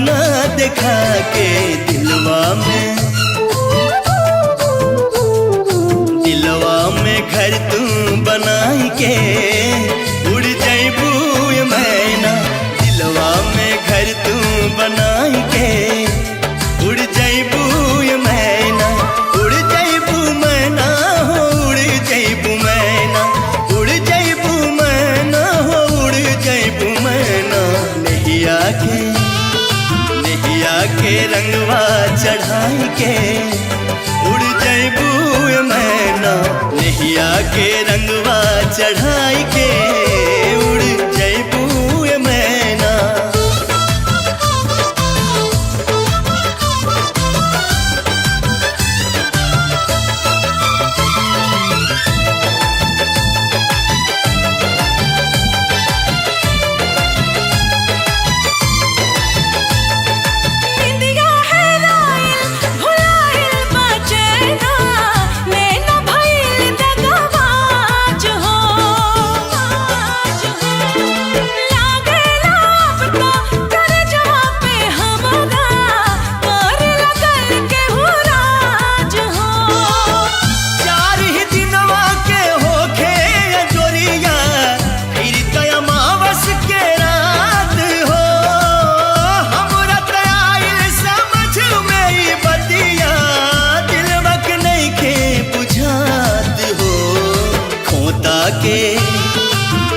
ना देखा के दिलवा में घर तू बनाई के उड़ जैबू मैना। दिलवा में घर तू बनाई के उड़ जैबू मैना। उड़ जैबू मैना हो उड़ जैबू मैना। उड़ जैबू मैना हो उड़ जैबू मैना। नैया के रंगवा चढ़ाई के उड़ जैबू मैना। नैया के रंगवा चढ़ाई के उड़ जैबू मैना।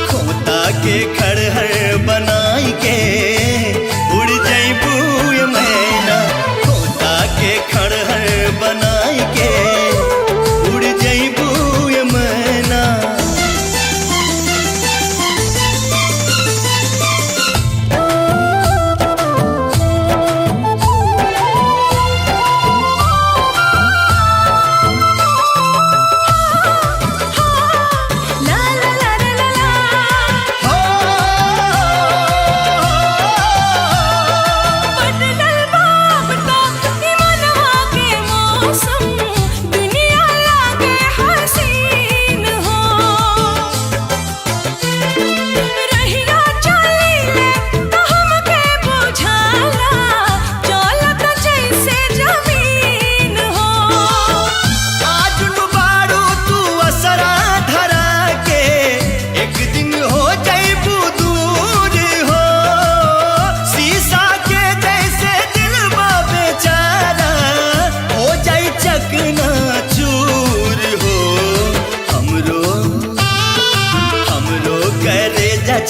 खोता के खड़हर बनाई के उड़ जैबू मैना। खोता के खड़हर बनाई के उड़ जैबू मैना।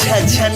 छछन